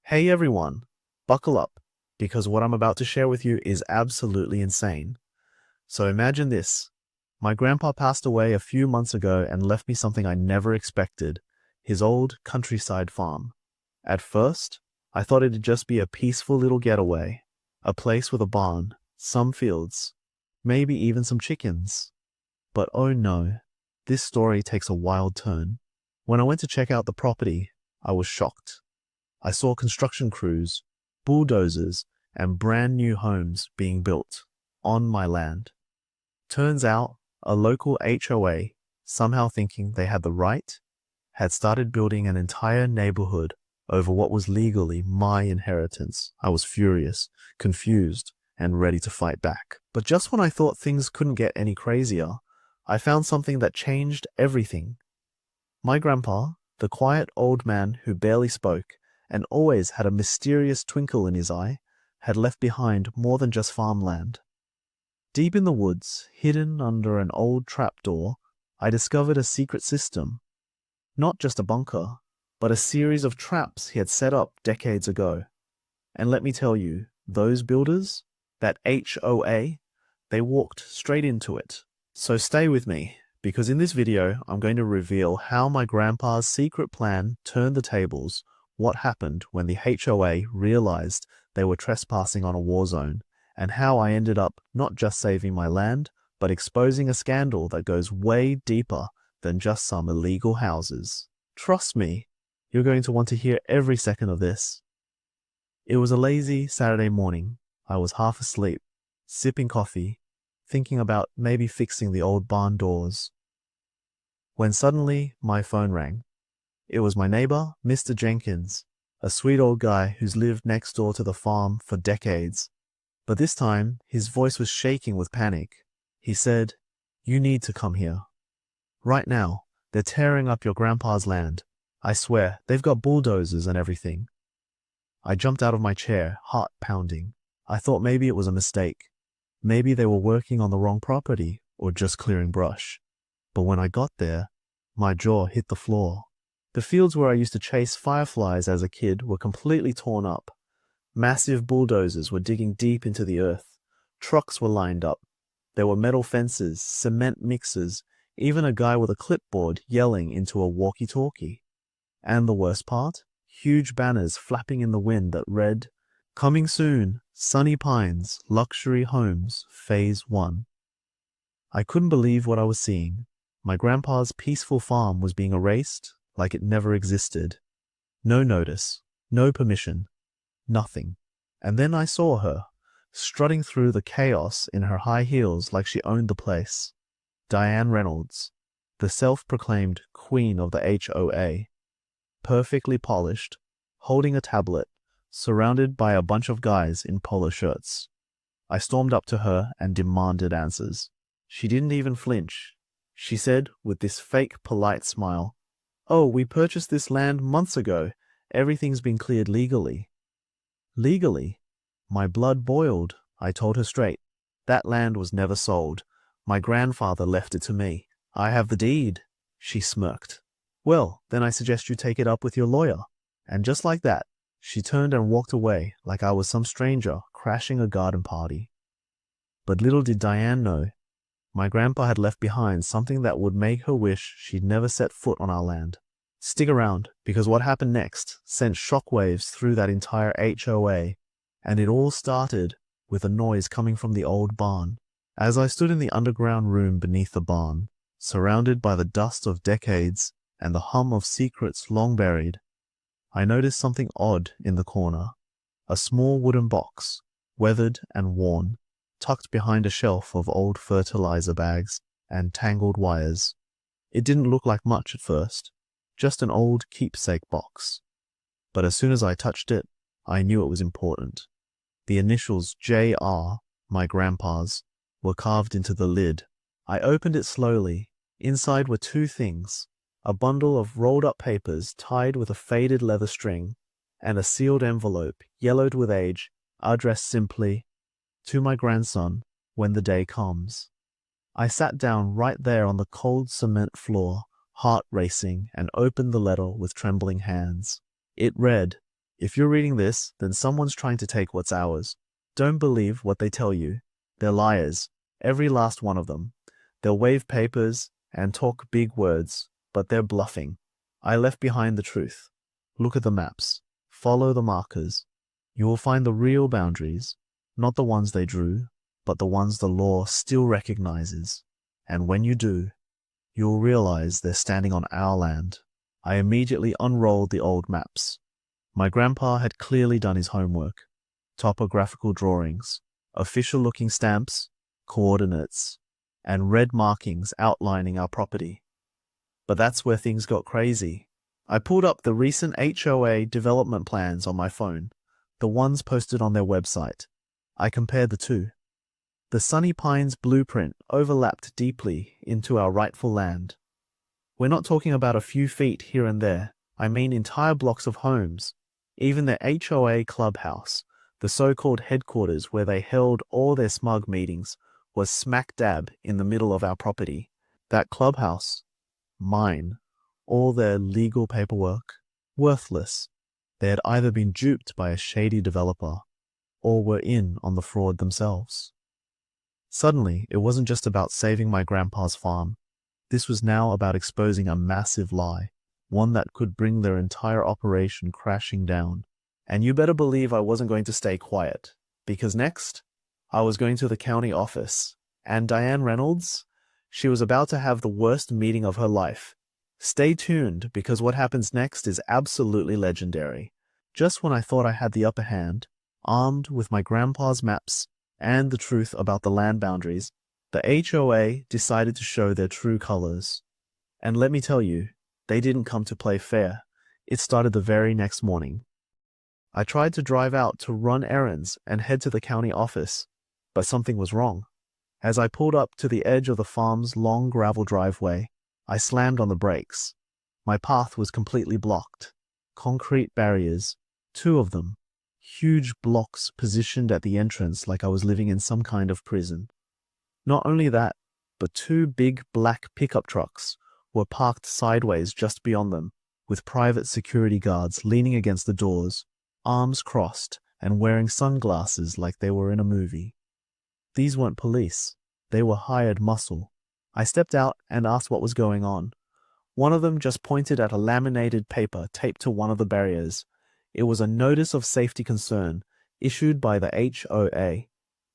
Hey everyone, buckle up, because what I'm about to share with you is absolutely insane. So imagine this. My grandpa passed away a few months ago and left me something I never expected, his old countryside farm. At first, I thought it'd just be a peaceful little getaway, a place with a barn, some fields, maybe even some chickens. But oh no, this story takes a wild turn. When I went to check out the property, I was shocked. I saw construction crews, bulldozers, and brand new homes being built on my land. Turns out, a local HOA, somehow thinking they had the right, had started building an entire neighborhood over what was legally my inheritance. I was furious, confused, and ready to fight back. But just when I thought things couldn't get any crazier, I found something that changed everything. My grandpa, the quiet old man who barely spoke and always had a mysterious twinkle in his eye, had left behind more than just farmland. Deep in the woods, hidden under an old trapdoor, I discovered a secret system. Not just a bunker, but a series of traps he had set up decades ago. And let me tell you, those builders, that HOA, they walked straight into it. So stay with me, because in this video, I'm going to reveal how my grandpa's secret plan turned the tables, what happened when the HOA realized they were trespassing on a war zone, and how I ended up not just saving my land, but exposing a scandal that goes way deeper than just some illegal houses. Trust me, you're going to want to hear every second of this. It was a lazy Saturday morning. I was half asleep, sipping coffee, thinking about maybe fixing the old barn doors, when suddenly my phone rang. It was my neighbor, Mr. Jenkins, a sweet old guy who's lived next door to the farm for decades. But this time, his voice was shaking with panic. He said, "You need to come here. Right now, they're tearing up your grandpa's land. I swear, they've got bulldozers and everything." I jumped out of my chair, heart pounding. I thought maybe it was a mistake. Maybe they were working on the wrong property or just clearing brush. But when I got there, my jaw hit the floor. The fields where I used to chase fireflies as a kid were completely torn up. Massive bulldozers were digging deep into the earth. Trucks were lined up. There were metal fences, cement mixers, even a guy with a clipboard yelling into a walkie-talkie. And the worst part? Huge banners flapping in the wind that read, "Coming soon, Sunny Pines, Luxury Homes, Phase 1. I couldn't believe what I was seeing. My grandpa's peaceful farm was being erased like it never existed. No notice, no permission, nothing. And then I saw her, strutting through the chaos in her high heels like she owned the place. Diane Reynolds, the self-proclaimed queen of the HOA, perfectly polished, holding a tablet, surrounded by a bunch of guys in polo shirts. I stormed up to her and demanded answers. She didn't even flinch. She said with this fake polite smile, "Oh, we purchased this land months ago. Everything's been cleared legally." Legally? My blood boiled. I told her straight. That land was never sold. My grandfather left it to me. I have the deed. She smirked. "Well, then I suggest you take it up with your lawyer." And just like that, she turned and walked away like I was some stranger crashing a garden party. But little did Diane know, my grandpa had left behind something that would make her wish she'd never set foot on our land. Stick around, because what happened next sent shockwaves through that entire HOA, and it all started with a noise coming from the old barn. As I stood in the underground room beneath the barn, surrounded by the dust of decades and the hum of secrets long buried, I noticed something odd in the corner. A small wooden box, weathered and worn, tucked behind a shelf of old fertilizer bags and tangled wires. It didn't look like much at first, just an old keepsake box. But as soon as I touched it, I knew it was important. The initials JR, my grandpa's, were carved into the lid. I opened it slowly. Inside were two things: a bundle of rolled up papers tied with a faded leather string, and a sealed envelope, yellowed with age, addressed simply, "To my grandson, when the day comes." I sat down right there on the cold cement floor, heart racing, and opened the letter with trembling hands. It read, If you're reading this, then someone's trying to take what's ours. Don't believe what they tell you. They're liars. Every last one of them. They'll wave papers and talk big words, but they're bluffing. I left behind the truth. Look at the maps. Follow the markers. You will find the real boundaries, not the ones they drew, but the ones the law still recognizes. And when you do, you will realize they're standing on our land. I immediately unrolled the old maps. My grandpa had clearly done his homework. Topographical drawings, official-looking stamps, coordinates, and red markings outlining our property. But that's where things got crazy. I pulled up the recent HOA development plans on my phone, the ones posted on their website. I compared the two. The Sunny Pines blueprint overlapped deeply into our rightful land. We're not talking about a few feet here and there. I mean entire blocks of homes. Even the HOA clubhouse, the so-called headquarters where they held all their smug meetings, was smack dab in the middle of our property. That clubhouse, mine, all their legal paperwork, worthless. They had either been duped by a shady developer or were in on the fraud themselves. Suddenly, it wasn't just about saving my grandpa's farm. This was now about exposing a massive lie, one that could bring their entire operation crashing down. And you better believe I wasn't going to stay quiet, because next, I was going to the county office, and Diane Reynolds, she was about to have the worst meeting of her life. Stay tuned, because what happens next is absolutely legendary. Just when I thought I had the upper hand, armed with my grandpa's maps and the truth about the land boundaries, the HOA decided to show their true colors. And let me tell you, they didn't come to play fair. It started the very next morning. I tried to drive out to run errands and head to the county office, but something was wrong. As I pulled up to the edge of the farm's long gravel driveway, I slammed on the brakes. My path was completely blocked. Concrete barriers, 2 of them, huge blocks positioned at the entrance like I was living in some kind of prison. Not only that, but 2 big black pickup trucks were parked sideways just beyond them, with private security guards leaning against the doors, arms crossed and wearing sunglasses like they were in a movie. These weren't police. They were hired muscle. I stepped out and asked what was going on. One of them just pointed at a laminated paper taped to one of the barriers. It was a notice of safety concern issued by the HOA,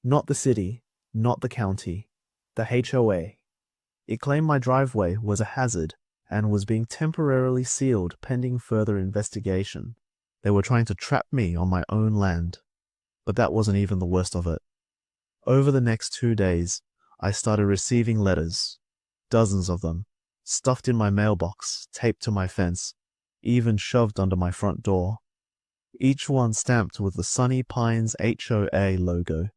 not the city, not the county, the HOA. It claimed my driveway was a hazard and was being temporarily sealed pending further investigation. They were trying to trap me on my own land. But that wasn't even the worst of it. Over the next 2 days, I started receiving letters, dozens of them, stuffed in my mailbox, taped to my fence, even shoved under my front door. Each one stamped with the Sunny Pines HOA logo,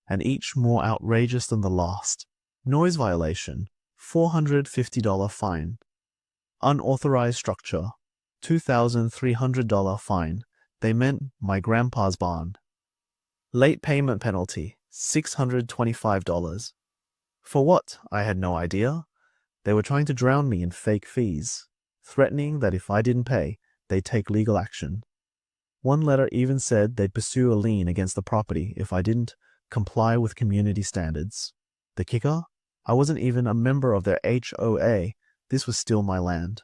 and each more outrageous than the last. Noise violation, $450 fine. Unauthorized structure, $2,300 fine. They meant my grandpa's barn. Late payment penalty, $625. For what? I had no idea. They were trying to drown me in fake fees, threatening that if I didn't pay, they'd take legal action. One letter even said they'd pursue a lien against the property if I didn't comply with community standards. The kicker? I wasn't even a member of their HOA. This was still my land.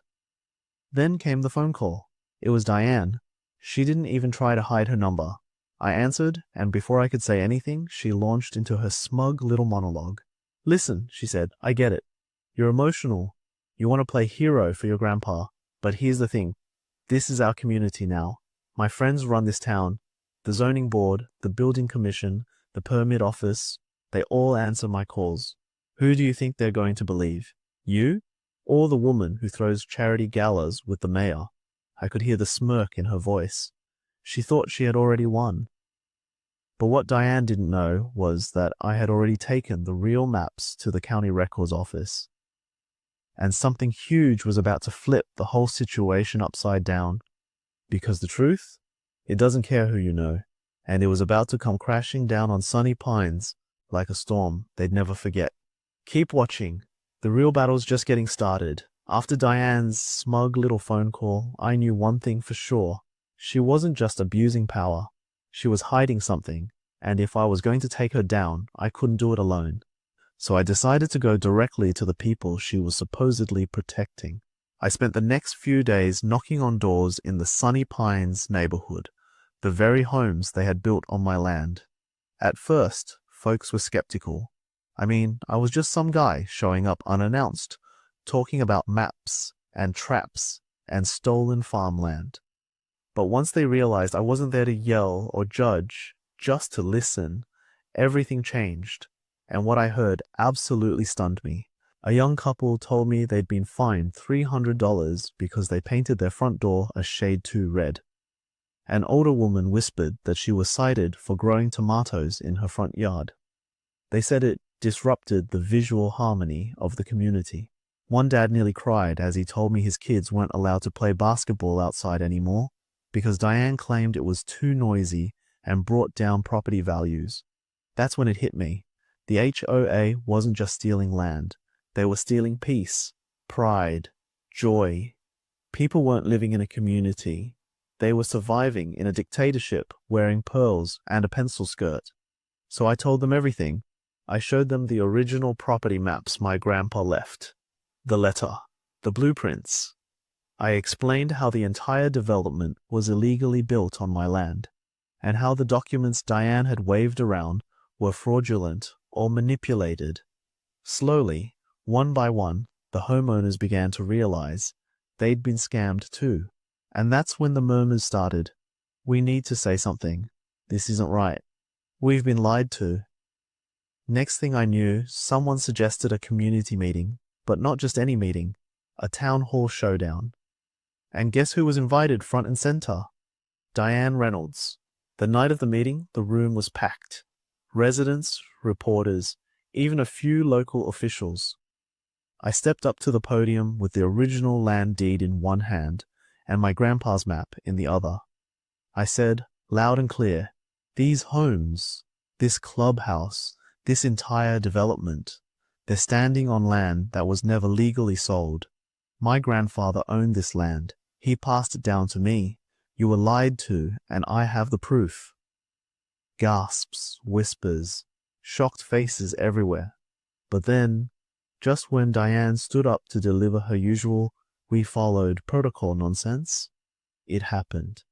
Then came the phone call. It was Diane. She didn't even try to hide her number. I answered, and before I could say anything, she launched into her smug little monologue. Listen, she said, I get it. You're emotional. You want to play hero for your grandpa. But here's the thing. This is our community now. My friends run this town. The zoning board, the building commission, the permit office, they all answer my calls. Who do you think they're going to believe? You? Or the woman who throws charity galas with the mayor? I could hear the smirk in her voice. She thought she had already won. But what Diane didn't know was that I had already taken the real maps to the county records office. And something huge was about to flip the whole situation upside down. Because the truth? It doesn't care who you know. And it was about to come crashing down on Sunny Pines like a storm they'd never forget. Keep watching. The real battle's just getting started. After Diane's smug little phone call, I knew one thing for sure. She wasn't just abusing power, she was hiding something, and if I was going to take her down, I couldn't do it alone. So I decided to go directly to the people she was supposedly protecting. I spent the next few days knocking on doors in the Sunny Pines neighborhood, the very homes they had built on my land. At first, folks were skeptical. I mean, I was just some guy showing up unannounced, talking about maps and traps and stolen farmland. But once they realized I wasn't there to yell or judge, just to listen, everything changed, and what I heard absolutely stunned me. A young couple told me they'd been fined $300 because they painted their front door a shade too red. An older woman whispered that she was cited for growing tomatoes in her front yard. They said it disrupted the visual harmony of the community. One dad nearly cried as he told me his kids weren't allowed to play basketball outside anymore because Diane claimed it was too noisy and brought down property values. That's when it hit me. The HOA wasn't just stealing land. They were stealing peace, pride, joy. People weren't living in a community. They were surviving in a dictatorship wearing pearls and a pencil skirt. So I told them everything. I showed them the original property maps my grandpa left, the letter, the blueprints. I explained how the entire development was illegally built on my land, and how the documents Diane had waved around were fraudulent or manipulated. Slowly, one by one, the homeowners began to realize they'd been scammed too. And that's when the murmurs started. We need to say something. This isn't right. We've been lied to. Next thing I knew, someone suggested a community meeting, but not just any meeting, a town hall showdown. And guess who was invited front and center? Diane Reynolds. The night of the meeting, the room was packed. Residents, reporters, even a few local officials. I stepped up to the podium with the original land deed in one hand and my grandpa's map in the other. I said, loud and clear, these homes, this clubhouse, this entire development, they're standing on land that was never legally sold. My grandfather owned this land. He passed it down to me. You were lied to, and I have the proof. Gasps, whispers, shocked faces everywhere. But then, just when Diane stood up to deliver her usual "we followed protocol" nonsense, it happened.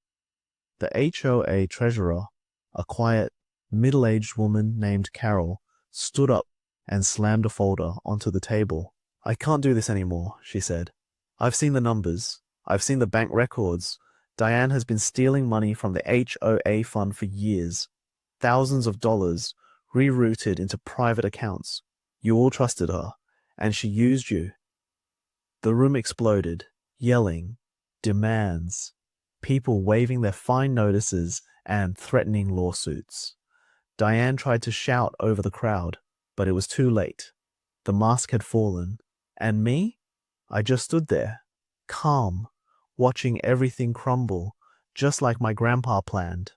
The HOA treasurer, a quiet, middle-aged woman named Carol, stood up and slammed a folder onto the table. "I can't do this anymore," she said. "I've seen the numbers. I've seen the bank records. Diane has been stealing money from the HOA fund for years. Thousands of dollars rerouted into private accounts. You all trusted her, and she used you." The room exploded, yelling, demands, people waving their fine notices and threatening lawsuits. Diane tried to shout over the crowd, but it was too late. The mask had fallen. And me? I just stood there, calm, watching everything crumble, just like my grandpa planned.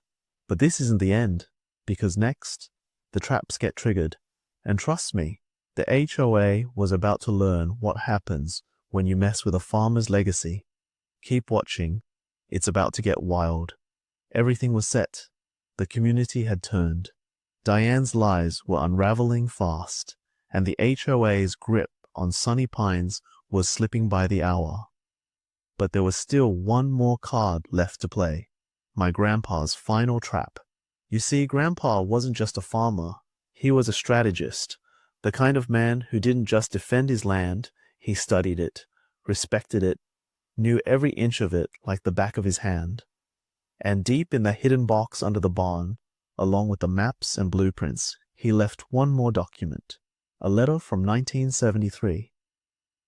But this isn't the end, because next, the traps get triggered. And trust me, the HOA was about to learn what happens when you mess with a farmer's legacy. Keep watching. It's about to get wild. Everything was set. The community had turned. Diane's lies were unraveling fast, and the HOA's grip on Sunny Pines was slipping by the hour. But there was still one more card left to play. My grandpa's final trap. You see, Grandpa wasn't just a farmer. He was a strategist. The kind of man who didn't just defend his land, he studied it, respected it, knew every inch of it like the back of his hand. And deep in the hidden box under the barn, along with the maps and blueprints, he left one more document, a letter from 1973.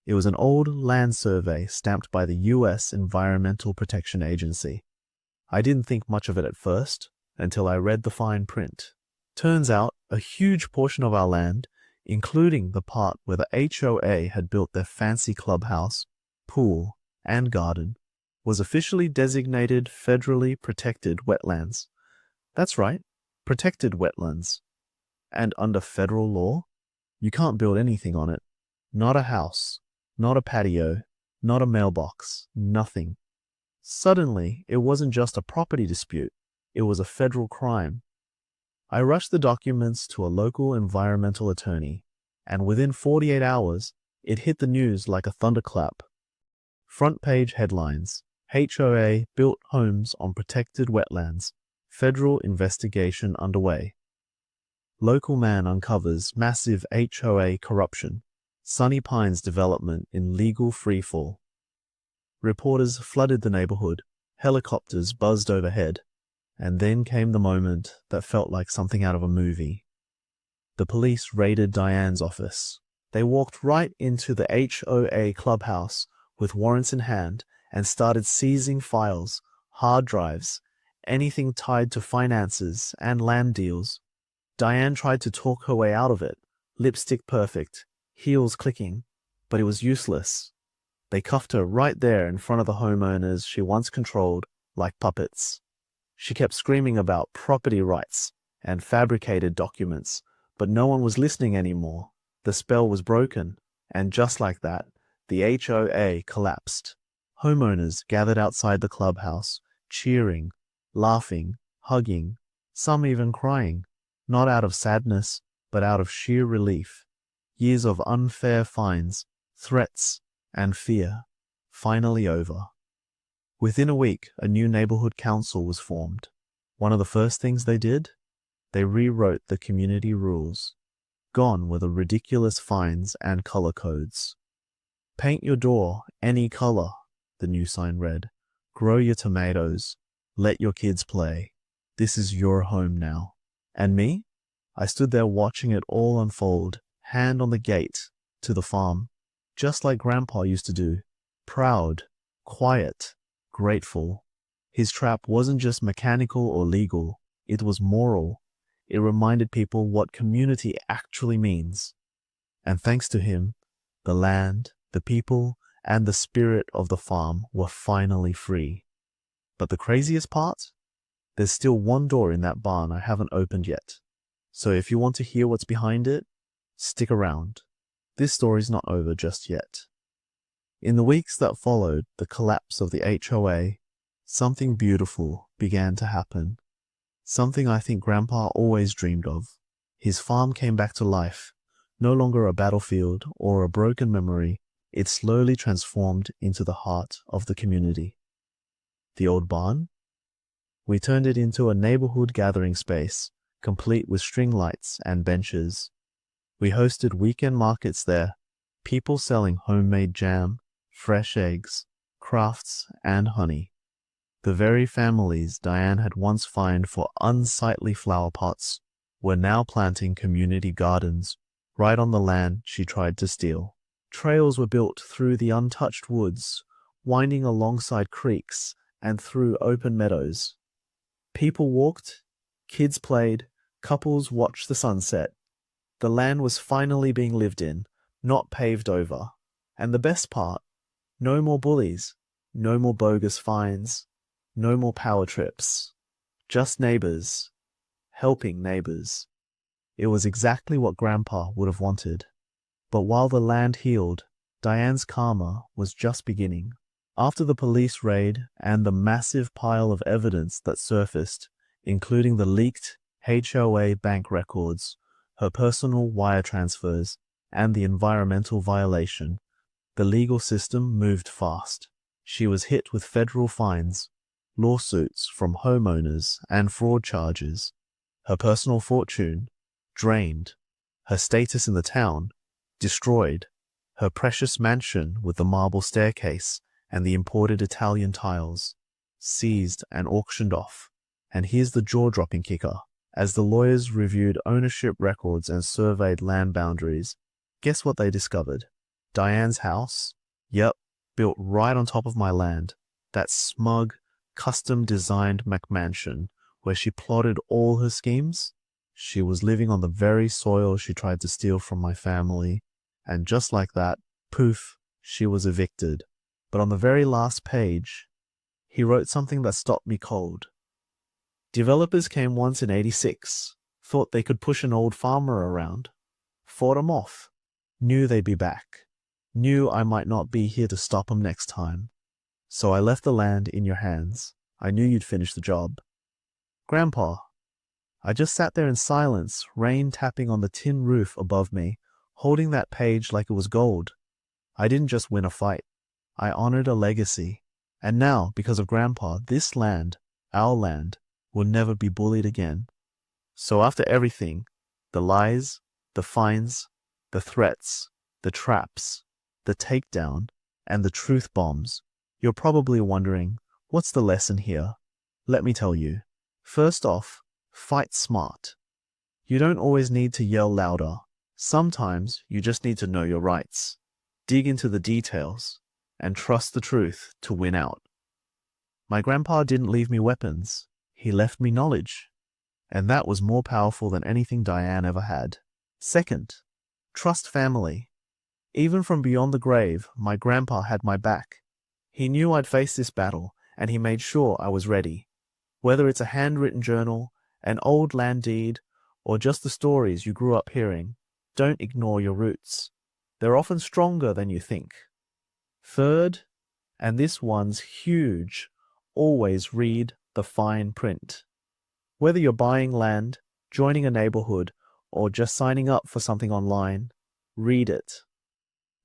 It was an old land survey stamped by the U.S. Environmental Protection Agency. I didn't think much of it at first, until I read the fine print. Turns out, a huge portion of our land, including the part where the HOA had built their fancy clubhouse, pool, and garden, was officially designated federally protected wetlands. That's right, protected wetlands. And under federal law, you can't build anything on it. Not a house, not a patio, not a mailbox, nothing. Suddenly, it wasn't just a property dispute, it was a federal crime. I rushed the documents to a local environmental attorney, and within 48 hours, it hit the news like a thunderclap. Front page headlines: HOA built homes on protected wetlands. Federal investigation underway. Local man uncovers massive HOA corruption. Sunny Pines development in legal freefall. Reporters flooded the neighborhood. Helicopters buzzed overhead. And then came the moment that felt like something out of a movie. The police raided Diane's office. They walked right into the HOA clubhouse with warrants in hand and started seizing files, hard drives, anything tied to finances and land deals. Diane tried to talk her way out of it, lipstick perfect, heels clicking, but it was useless. They cuffed her right there in front of the homeowners she once controlled like puppets. She kept screaming about property rights and fabricated documents, but no one was listening anymore. The spell was broken, and just like that, the HOA collapsed. Homeowners gathered outside the clubhouse, cheering, laughing, hugging, some even crying, not out of sadness, but out of sheer relief. Years of unfair fines, threats, and fear, finally over. Within a week, a new neighborhood council was formed. One of the first things they did? They rewrote the community rules. Gone were the ridiculous fines and color codes. Paint your door any color, the new sign read. Grow your tomatoes. Let your kids play. This is your home now. And me? I stood there watching it all unfold, hand on the gate to the farm, just like Grandpa used to do. Proud, quiet, grateful. His trap wasn't just mechanical or legal, it was moral. It reminded people what community actually means. And thanks to him, the land, the people, and the spirit of the farm were finally free. But the craziest part? There's still one door in that barn I haven't opened yet. So if you want to hear what's behind it, stick around. This story's not over just yet. In the weeks that followed the collapse of the HOA, something beautiful began to happen. Something I think Grandpa always dreamed of. His farm came back to life, no longer a battlefield or a broken memory. It slowly transformed into the heart of the community. The old barn? We turned it into a neighborhood gathering space, complete with string lights and benches. We hosted weekend markets there, people selling homemade jam, fresh eggs, crafts, and honey. The very families Diane had once fined for unsightly flower pots were now planting community gardens right on the land she tried to steal. Trails were built through the untouched woods, winding alongside creeks and through open meadows. People walked, kids played, couples watched the sunset. The land was finally being lived in, not paved over. And the best part, no more bullies, no more bogus fines, no more power trips. Just neighbors, helping neighbors. It was exactly what Grandpa would have wanted. But while the land healed, Diane's karma was just beginning. After the police raid and the massive pile of evidence that surfaced, including the leaked HOA bank records, her personal wire transfers, and the environmental violation, the legal system moved fast. She was hit with federal fines, lawsuits from homeowners, and fraud charges. Her personal fortune drained, her status in the town destroyed, her precious mansion with the marble staircase and the imported Italian tiles seized and auctioned off. And here's the jaw-dropping kicker. As the lawyers reviewed ownership records and surveyed land boundaries, guess what they discovered? Diane's house? Yep, built right on top of my land. That smug, custom-designed McMansion where she plotted all her schemes. She was living on the very soil she tried to steal from my family. And just like that, poof, she was evicted. But on the very last page, he wrote something that stopped me cold. Developers came once in '86, thought they could push an old farmer around, fought him off, knew they'd be back, knew I might not be here to stop him next time. So I left the land in your hands. I knew you'd finish the job. Grandpa, I just sat there in silence, rain tapping on the tin roof above me, holding that page like it was gold. I didn't just win a fight. I honored a legacy. And now, because of Grandpa, this land, our land, will never be bullied again. So after everything, the lies, the fines, the threats, the traps, the takedown, and the truth bombs, you're probably wondering, what's the lesson here? Let me tell you. First off, fight smart. You don't always need to yell louder. Sometimes you just need to know your rights, dig into the details, and trust the truth to win out. My grandpa didn't leave me weapons. He left me knowledge. And that was more powerful than anything Diane ever had. Second, trust family. Even from beyond the grave, my grandpa had my back. He knew I'd face this battle, and he made sure I was ready. Whether it's a handwritten journal, an old land deed, or just the stories you grew up hearing, don't ignore your roots. They're often stronger than you think. Third, and this one's huge, always read the fine print. Whether you're buying land, joining a neighborhood, or just signing up for something online, read it.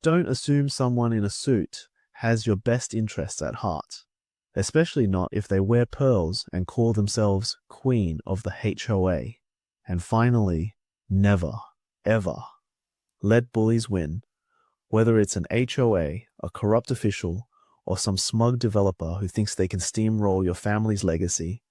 Don't assume someone in a suit has your best interests at heart, especially not if they wear pearls and call themselves Queen of the HOA. And finally, never, ever let bullies win. Whether it's an HOA, a corrupt official, or some smug developer who thinks they can steamroll your family's legacy,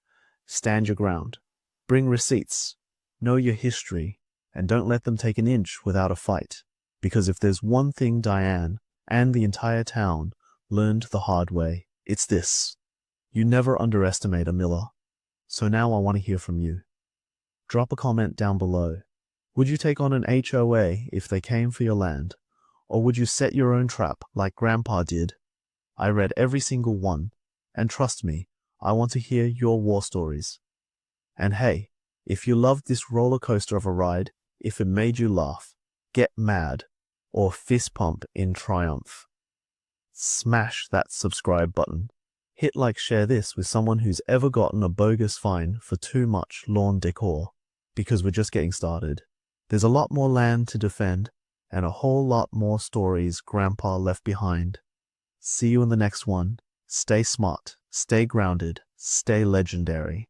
stand your ground. Bring receipts, know your history, and don't let them take an inch without a fight. Because if there's one thing Diane and the entire town learned the hard way, it's this. You never underestimate a Miller. So now I want to hear from you. Drop a comment down below. Would you take on an HOA if they came for your land? Or would you set your own trap like Grandpa did? I read every single one, and trust me, I want to hear your war stories. And hey, if you loved this roller coaster of a ride, if it made you laugh, get mad, or fist pump in triumph, smash that subscribe button. Hit like share this with someone who's ever gotten a bogus fine for too much lawn decor, because we're just getting started. There's a lot more land to defend, and a whole lot more stories Grandpa left behind. See you in the next one. Stay smart, stay grounded, stay legendary.